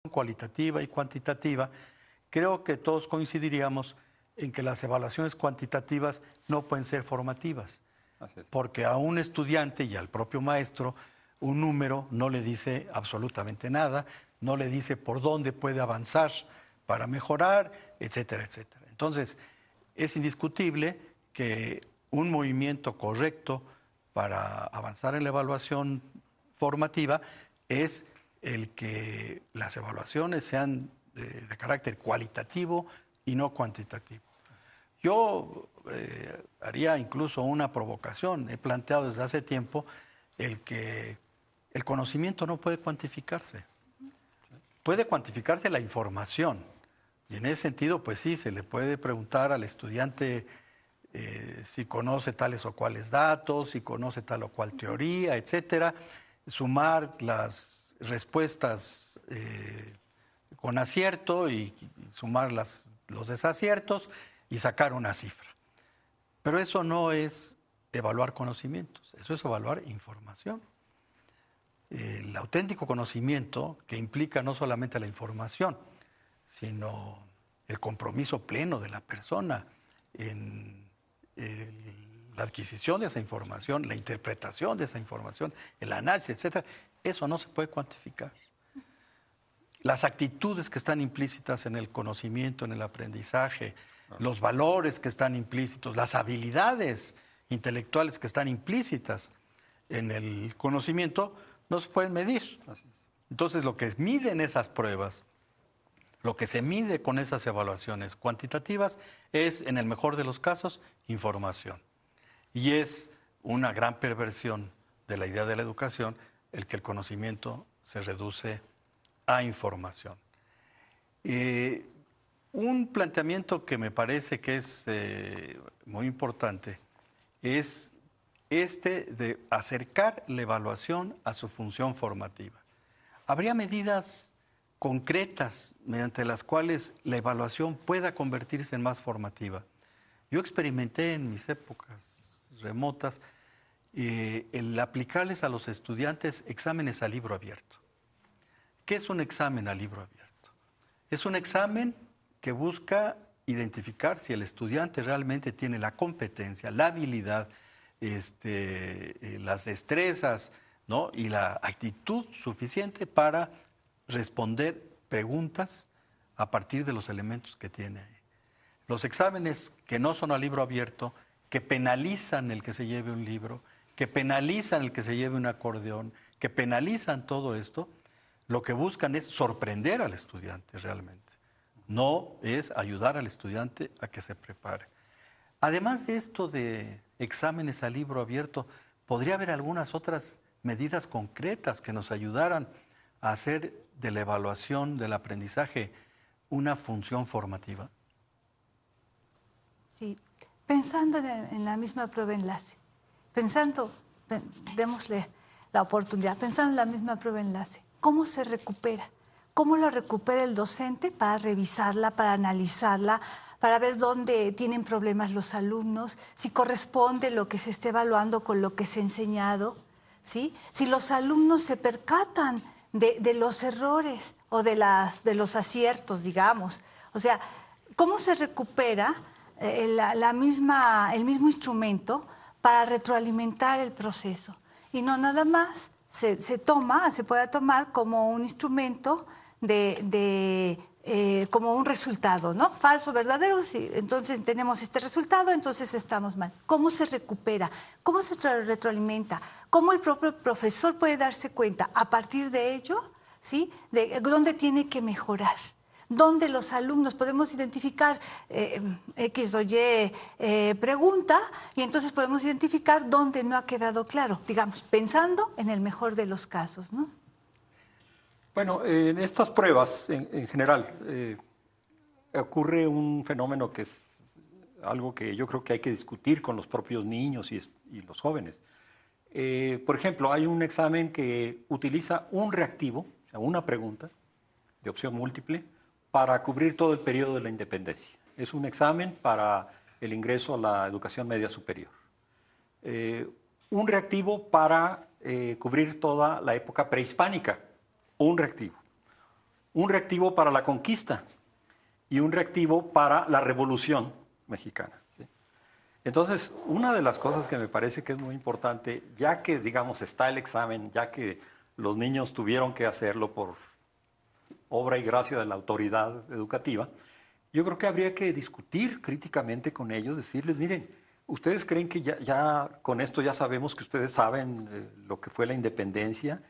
cualitativa y cuantitativa, creo que todos coincidiríamos en que las evaluaciones cuantitativas no pueden ser formativas, porque a un estudiante y al propio maestro un número no le dice absolutamente nada, no le dice por dónde puede avanzar para mejorar, etcétera, etcétera. Entonces, es indiscutible que un movimiento correcto para avanzar en la evaluación formativa es el que las evaluaciones sean de carácter cualitativo y no cuantitativo. Yo haría incluso una provocación. He planteado desde hace tiempo el que el conocimiento no puede cuantificarse. Puede cuantificarse la información. Y en ese sentido, pues sí, se le puede preguntar al estudiante si conoce tales o cuales datos, si conoce tal o cual teoría, etcétera, sumar las respuestas con acierto y sumar los desaciertos y sacar una cifra. Pero eso no es evaluar conocimientos, eso es evaluar información. El auténtico conocimiento que implica no solamente la información, sino el compromiso pleno de la persona en la adquisición de esa información, la interpretación de esa información, el análisis, etcétera, eso no se puede cuantificar. Las actitudes que están implícitas en el conocimiento, en el aprendizaje, los valores que están implícitos, las habilidades intelectuales que están implícitas en el conocimiento, no se pueden medir. Entonces, lo que miden esas pruebas, lo que se mide con esas evaluaciones cuantitativas es, en el mejor de los casos, información. Y es una gran perversión de la idea de la educación el que el conocimiento se reduce a información. Un planteamiento que me parece que es muy importante es este de acercar la evaluación a su función formativa. ¿Habría medidas concretas mediante las cuales la evaluación pueda convertirse en más formativa? Yo experimenté en mis épocas remotas el aplicarles a los estudiantes exámenes a libro abierto. ¿Qué es un examen a libro abierto? Es un examen que busca identificar si el estudiante realmente tiene la competencia, la habilidad, las destrezas, ¿no? Y la actitud suficiente para responder preguntas a partir de los elementos que tiene ahí. Los exámenes que no son a libro abierto, que penalizan el que se lleve un libro, que penalizan el que se lleve un acordeón, que penalizan todo esto, lo que buscan es sorprender al estudiante realmente. No es ayudar al estudiante a que se prepare. Además de esto de exámenes a libro abierto, ¿podría haber algunas otras medidas concretas que nos ayudaran a hacer de la evaluación del aprendizaje una función formativa? Sí, pensando en la misma prueba enlace, démosle la oportunidad, pensando en la misma prueba enlace, ¿cómo se recupera? ¿Cómo lo recupera el docente para revisarla, para analizarla, para ver dónde tienen problemas los alumnos, si corresponde lo que se esté evaluando con lo que se ha enseñado, ¿sí? Si los alumnos se percatan de los errores o de los aciertos, digamos. O sea, ¿cómo se recupera el mismo instrumento para retroalimentar el proceso? Y no nada más se puede tomar como un instrumento como un resultado, ¿no? Falso, verdadero, sí. Entonces tenemos este resultado, entonces estamos mal. ¿Cómo se recupera? ¿Cómo se retroalimenta? ¿Cómo el propio profesor puede darse cuenta a partir de ello, ¿sí? De dónde tiene que mejorar? ¿Dónde los alumnos podemos identificar X o Y pregunta y entonces podemos identificar dónde no ha quedado claro, digamos, pensando en el mejor de los casos, ¿no? Bueno, en estas pruebas, en general, ocurre un fenómeno que es algo que yo creo que hay que discutir con los propios niños y los jóvenes. Por ejemplo, hay un examen que utiliza un reactivo, o sea, una pregunta de opción múltiple, para cubrir todo el periodo de la independencia. Es un examen para el ingreso a la educación media superior. Un reactivo para cubrir toda la época prehispánica. Un reactivo. un reactivo para la conquista y un reactivo para la Revolución Mexicana. ¿Sí? Entonces, una de las cosas que me parece que es muy importante, ya que, digamos, está el examen, ya que los niños tuvieron que hacerlo por obra y gracia de la autoridad educativa, yo creo que habría que discutir críticamente con ellos, decirles, miren, ¿ustedes creen que ya con esto ya sabemos que ustedes saben lo que fue la independencia?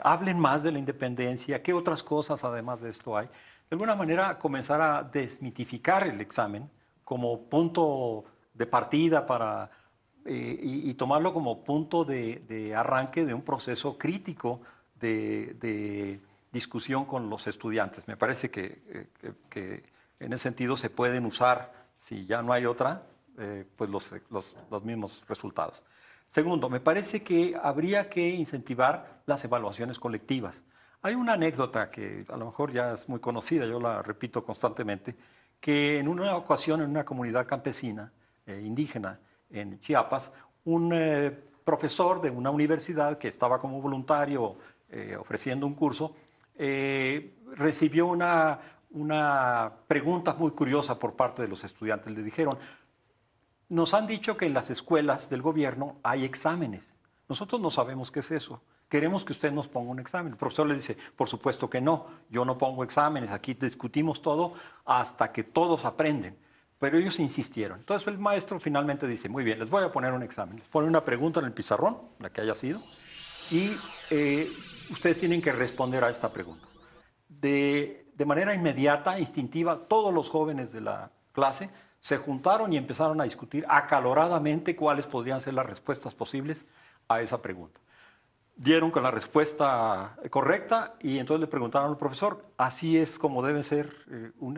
Hablen más de la independencia, ¿qué otras cosas además de esto hay? De alguna manera comenzar a desmitificar el examen como punto de partida para, y tomarlo como punto de arranque de un proceso crítico de discusión con los estudiantes. Me parece que en ese sentido se pueden usar, si ya no hay otra, pues los mismos resultados. Segundo, me parece que habría que incentivar las evaluaciones colectivas. Hay una anécdota que a lo mejor ya es muy conocida, yo la repito constantemente, que en una ocasión en una comunidad campesina indígena en Chiapas, un profesor de una universidad que estaba como voluntario ofreciendo un curso, recibió una pregunta muy curiosa por parte de los estudiantes. Le dijeron, nos han dicho que en las escuelas del gobierno hay exámenes. Nosotros no sabemos qué es eso. Queremos que usted nos ponga un examen. El profesor le dice, por supuesto que no, yo no pongo exámenes, aquí discutimos todo hasta que todos aprenden. Pero ellos insistieron. Entonces el maestro finalmente dice, muy bien, les voy a poner un examen. Les pone una pregunta en el pizarrón, la que haya sido, y ustedes tienen que responder a esta pregunta. De manera inmediata, instintiva, todos los jóvenes de la clase se juntaron y empezaron a discutir acaloradamente cuáles podrían ser las respuestas posibles a esa pregunta. Dieron con la respuesta correcta y entonces le preguntaron al profesor, ¿así es como debe ser,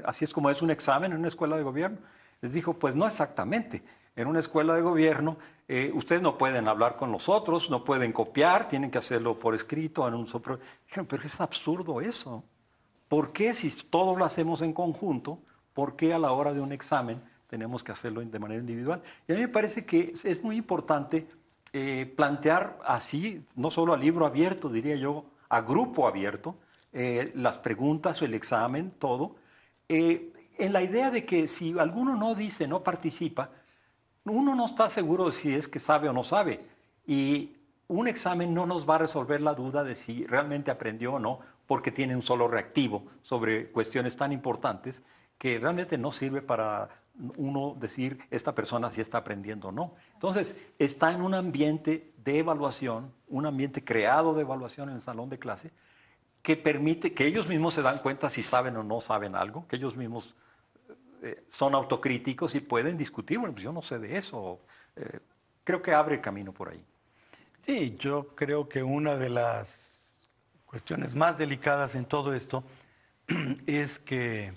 así es como es un examen en una escuela de gobierno? Les dijo, pues no exactamente. En una escuela de gobierno ustedes no pueden hablar con los otros, no pueden copiar, tienen que hacerlo por escrito. Dijeron, pero es absurdo eso. ¿Por qué si todo lo hacemos en conjunto, por qué a la hora de un examen tenemos que hacerlo de manera individual? Y a mí me parece que es muy importante plantear así, no solo a libro abierto, diría yo, a grupo abierto, las preguntas o el examen, todo, en la idea de que si alguno no dice, no participa, uno no está seguro de si es que sabe o no sabe. Y un examen no nos va a resolver la duda de si realmente aprendió o no, porque tiene un solo reactivo sobre cuestiones tan importantes que realmente no sirve para uno decir esta persona si está aprendiendo o no. Entonces, está en un ambiente de evaluación, un ambiente creado de evaluación en el salón de clase, que permite que ellos mismos se dan cuenta si saben o no saben algo, que ellos mismos son autocríticos y pueden discutir, bueno, pues yo no sé de eso. Creo que abre el camino por ahí. Sí, yo creo que una de las cuestiones más delicadas en todo esto es que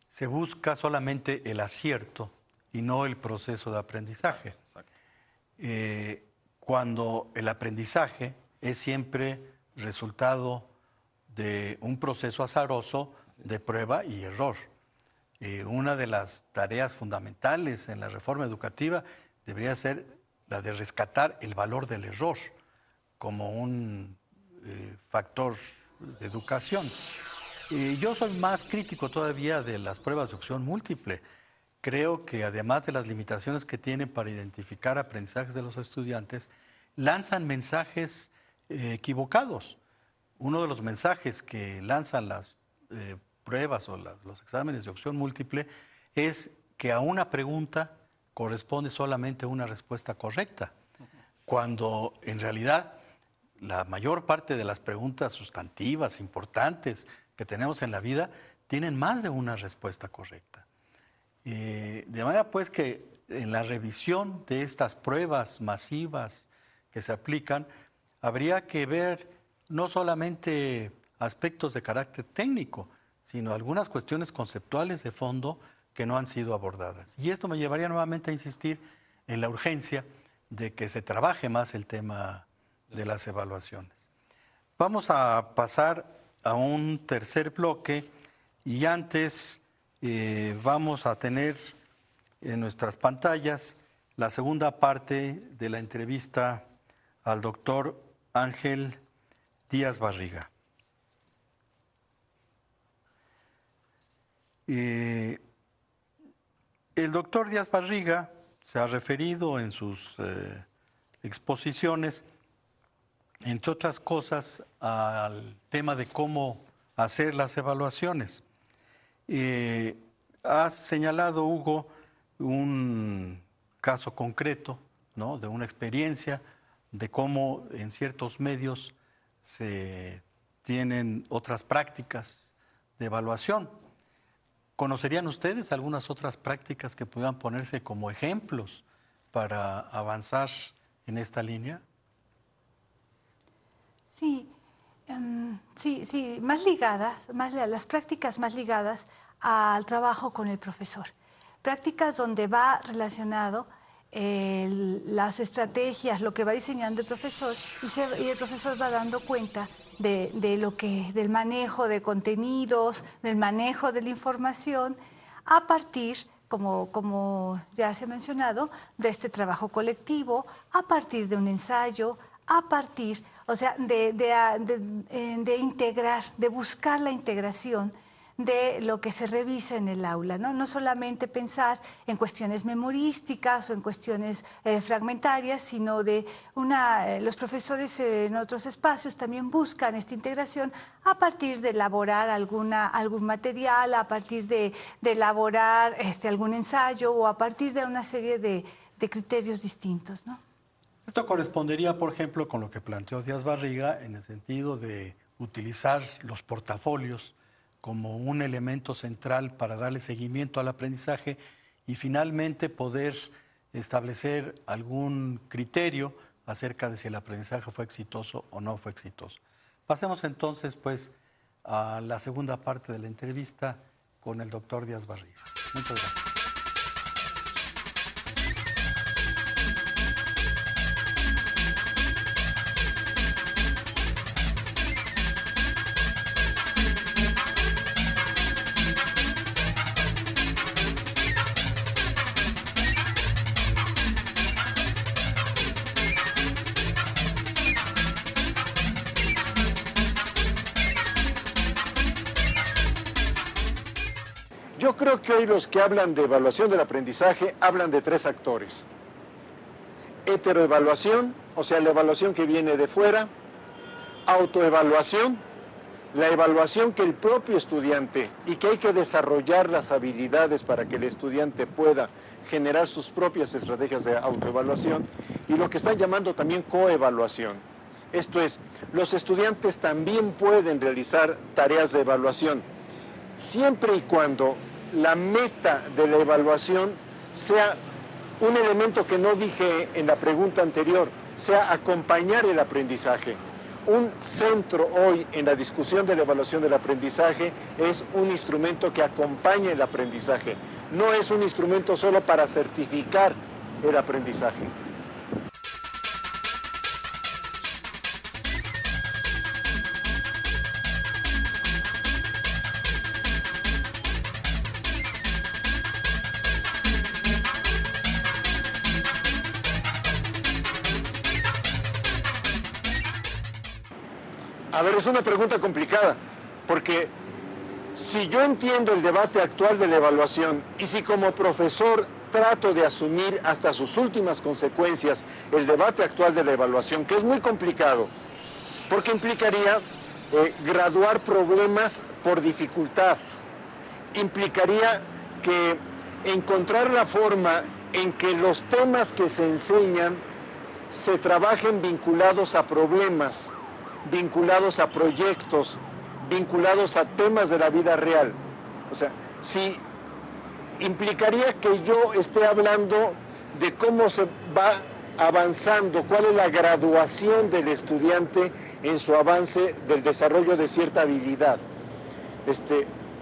se busca solamente el acierto y no el proceso de aprendizaje. Cuando el aprendizaje es siempre resultado de un proceso azaroso de prueba y error. Una de las tareas fundamentales en la reforma educativa debería ser la de rescatar el valor del error como un factor de educación. Yo soy más crítico todavía de las pruebas de opción múltiple. Creo que además de las limitaciones que tienen para identificar aprendizajes de los estudiantes, lanzan mensajes equivocados. Uno de los mensajes que lanzan las pruebas o los exámenes de opción múltiple es que a una pregunta corresponde solamente una respuesta correcta, cuando en realidad la mayor parte de las preguntas sustantivas, importantes que tenemos en la vida, tienen más de una respuesta correcta. De manera pues que en la revisión de estas pruebas masivas que se aplican, habría que ver no solamente aspectos de carácter técnico, sino algunas cuestiones conceptuales de fondo que no han sido abordadas. Y esto me llevaría nuevamente a insistir en la urgencia de que se trabaje más el tema de las evaluaciones. Vamos a pasar a un tercer bloque y antes vamos a tener en nuestras pantallas la segunda parte de la entrevista al doctor Ángel Díaz Barriga. El doctor Díaz Barriga se ha referido en sus exposiciones, entre otras cosas, al tema de cómo hacer las evaluaciones. Has señalado, Hugo, un caso concreto, ¿no?, de una experiencia de cómo en ciertos medios se tienen otras prácticas de evaluación. ¿Conocerían ustedes algunas otras prácticas que pudieran ponerse como ejemplos para avanzar en esta línea? Sí, más ligadas, las prácticas más ligadas al trabajo con el profesor. Prácticas donde va relacionado las estrategias, lo que va diseñando el profesor, y el profesor va dando cuenta del manejo de contenidos, del manejo de la información, a partir, como ya se ha mencionado, de este trabajo colectivo, a partir de un ensayo, a partir, o sea, de integrar, de buscar la integración de lo que se revisa en el aula, ¿no? No solamente pensar en cuestiones memorísticas o en cuestiones fragmentarias, sino los profesores en otros espacios también buscan esta integración a partir de elaborar algún material, a partir de elaborar algún ensayo o a partir de una serie de criterios distintos, ¿no? Esto correspondería, por ejemplo, con lo que planteó Díaz Barriga en el sentido de utilizar los portafolios como un elemento central para darle seguimiento al aprendizaje y finalmente poder establecer algún criterio acerca de si el aprendizaje fue exitoso o no fue exitoso. Pasemos entonces, pues, a la segunda parte de la entrevista con el doctor Díaz Barriga. Muchas gracias. Yo creo que hoy los que hablan de evaluación del aprendizaje hablan de tres actores. Heteroevaluación, o sea, la evaluación que viene de fuera. Autoevaluación, la evaluación que el propio estudiante, y que hay que desarrollar las habilidades para que el estudiante pueda generar sus propias estrategias de autoevaluación. Y lo que están llamando también coevaluación. Esto es, los estudiantes también pueden realizar tareas de evaluación, siempre y cuando la meta de la evaluación sea un elemento que no dije en la pregunta anterior, sea acompañar el aprendizaje. Un centro hoy en la discusión de la evaluación del aprendizaje es un instrumento que acompaña el aprendizaje, no es un instrumento solo para certificar el aprendizaje. A ver, es una pregunta complicada, porque si yo entiendo el debate actual de la evaluación y si como profesor trato de asumir hasta sus últimas consecuencias el debate actual de la evaluación, que es muy complicado, porque implicaría graduar problemas por dificultad, implicaría que encontrar la forma en que los temas que se enseñan se trabajen vinculados a problemas, vinculados a proyectos, vinculados a temas de la vida real. O sea, si implicaría que yo esté hablando de cómo se va avanzando, cuál es la graduación del estudiante en su avance del desarrollo de cierta habilidad.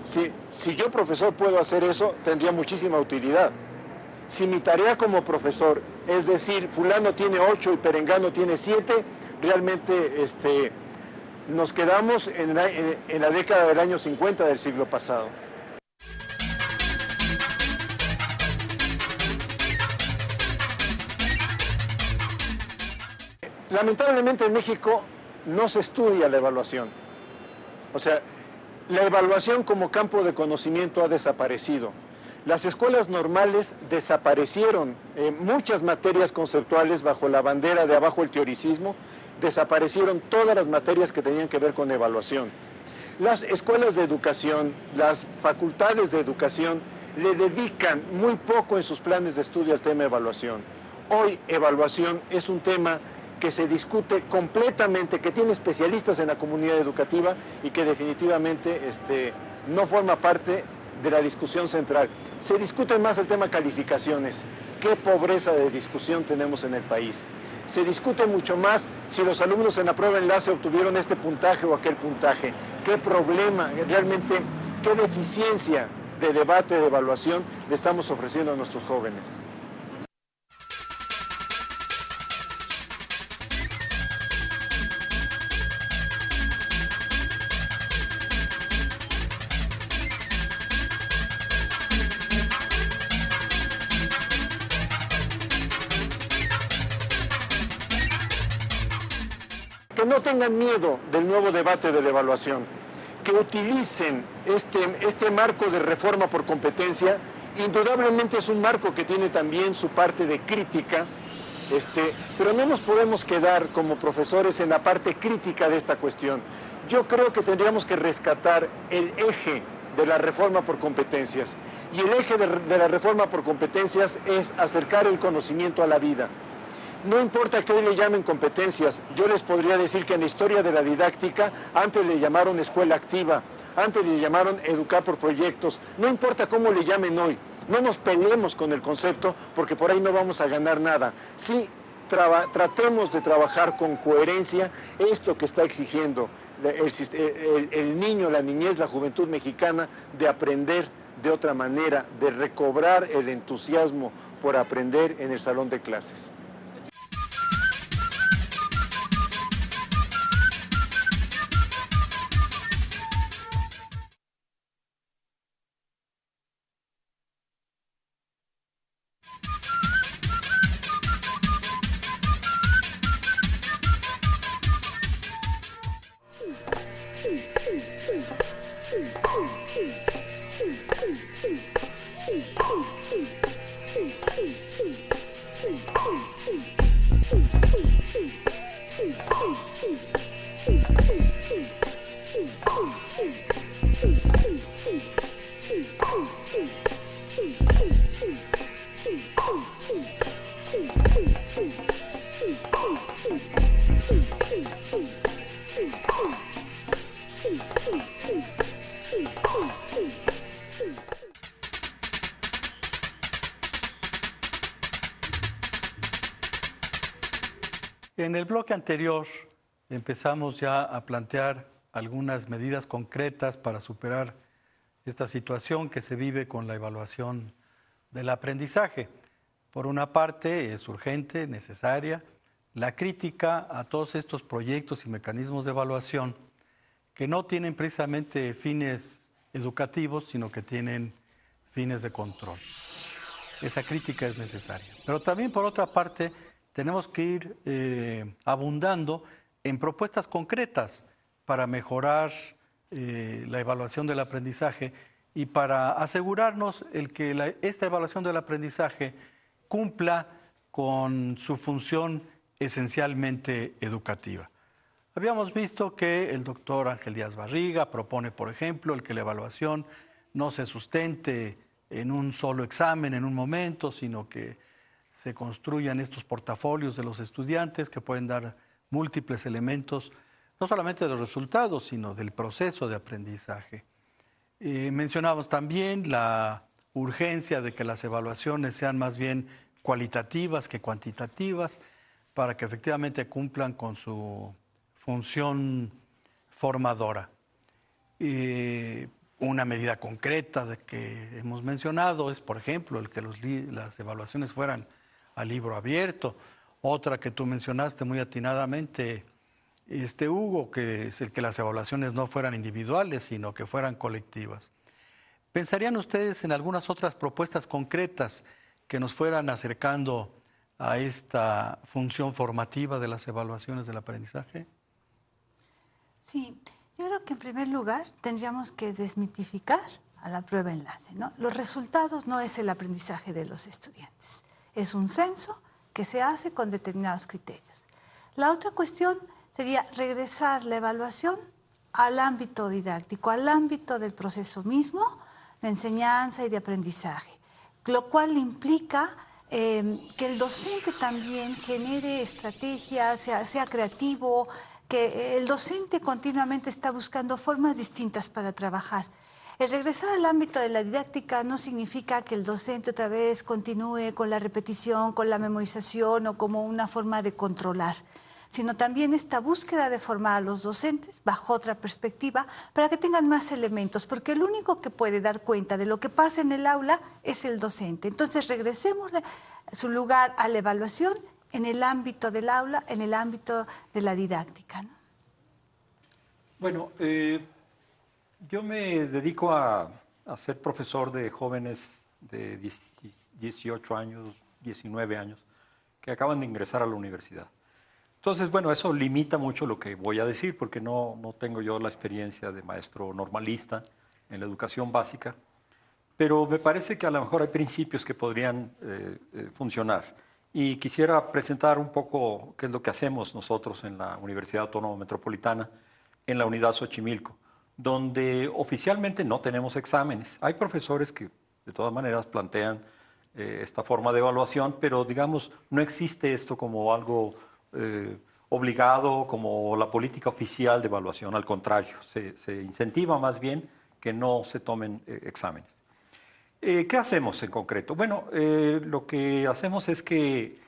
Si yo, profesor, puedo hacer eso, tendría muchísima utilidad. Si mi tarea como profesor es decir, fulano tiene 8 y perengano tiene 7, realmente nos quedamos en la década del año 50 del siglo pasado. Lamentablemente en México no se estudia la evaluación. O sea, La evaluación como campo de conocimiento ha desaparecido. Las escuelas normales desaparecieron, muchas materias conceptuales bajo la bandera de abajo el teoricismo, desaparecieron todas las materias que tenían que ver con evaluación. Las escuelas de educación, las facultades de educación le dedican muy poco en sus planes de estudio al tema evaluación. Hoy evaluación es un tema que se discute completamente, que tiene especialistas en la comunidad educativa y que definitivamente no forma parte de la discusión central. Se discute más el tema calificaciones. Qué pobreza de discusión tenemos en el país. Se discute mucho más si los alumnos en la prueba enlace obtuvieron este puntaje o aquel puntaje. Qué problema, realmente, qué deficiencia de debate, de evaluación le estamos ofreciendo a nuestros jóvenes. Que no tengan miedo del nuevo debate de la evaluación, que utilicen este marco de reforma por competencia. Indudablemente es un marco que tiene también su parte de crítica, pero no nos podemos quedar como profesores en la parte crítica de esta cuestión. Yo creo que tendríamos que rescatar el eje de la reforma por competencias, y el eje de la reforma por competencias es acercar el conocimiento a la vida. No importa que hoy le llamen competencias, yo les podría decir que en la historia de la didáctica antes le llamaron escuela activa, antes le llamaron educar por proyectos, no importa cómo le llamen hoy, no nos peleemos con el concepto porque por ahí no vamos a ganar nada. Sí, tratemos de trabajar con coherencia esto que está exigiendo el niño, la niñez, la juventud mexicana, de aprender de otra manera, de recobrar el entusiasmo por aprender en el salón de clases. En el bloque anterior empezamos ya a plantear algunas medidas concretas para superar esta situación que se vive con la evaluación del aprendizaje. Por una parte, es urgente, necesaria, la crítica a todos estos proyectos y mecanismos de evaluación que no tienen precisamente fines educativos, sino que tienen fines de control. Esa crítica es necesaria. Pero también, por otra parte, tenemos que ir abundando en propuestas concretas para mejorar la evaluación del aprendizaje y para asegurarnos que esta evaluación del aprendizaje cumpla con su función esencialmente educativa. Habíamos visto que el doctor Ángel Díaz Barriga propone, por ejemplo, el que la evaluación no se sustente en un solo examen en un momento, sino que se construyan estos portafolios de los estudiantes que pueden dar múltiples elementos, no solamente de los resultados, sino del proceso de aprendizaje. Mencionamos también la urgencia de que las evaluaciones sean más bien cualitativas que cuantitativas, para que efectivamente cumplan con su función formadora. Una medida concreta de que hemos mencionado es, por ejemplo, el que las evaluaciones fueran a libro abierto. Otra que tú mencionaste muy atinadamente, Hugo, que es el que las evaluaciones no fueran individuales, sino que fueran colectivas. ¿Pensarían ustedes en algunas otras propuestas concretas que nos fueran acercando a esta función formativa de las evaluaciones del aprendizaje? Sí, Yo creo que en primer lugar tendríamos que desmitificar a la prueba enlace, ¿no? Los resultados no es el aprendizaje de los estudiantes, es un censo que se hace con determinados criterios. La otra cuestión sería regresar la evaluación al ámbito didáctico, al ámbito del proceso mismo de enseñanza y de aprendizaje, lo cual implica que el docente también genere estrategias, sea creativo, que el docente continuamente está buscando formas distintas para trabajar. El regresar al ámbito de la didáctica no significa que el docente otra vez continúe con la repetición, con la memorización o como una forma de controlar, sino también esta búsqueda de formar a los docentes bajo otra perspectiva para que tengan más elementos, porque el único que puede dar cuenta de lo que pasa en el aula es el docente. Entonces regresemos su lugar a la evaluación en el ámbito del aula, en el ámbito de la didáctica, ¿no? Bueno, yo me dedico a ser profesor de jóvenes de 18 años, 19 años, que acaban de ingresar a la universidad. Entonces, bueno, eso limita mucho lo que voy a decir, porque no tengo yo la experiencia de maestro normalista en la educación básica, pero me parece que a lo mejor hay principios que podrían funcionar. Y quisiera presentar un poco qué es lo que hacemos nosotros en la Universidad Autónoma Metropolitana, en la Unidad Xochimilco, donde oficialmente no tenemos exámenes. Hay profesores que de todas maneras plantean esta forma de evaluación, pero digamos, no existe esto como algo obligado, como la política oficial de evaluación. Al contrario, se incentiva más bien que no se tomen exámenes. ¿Qué hacemos en concreto? Bueno, lo que hacemos es que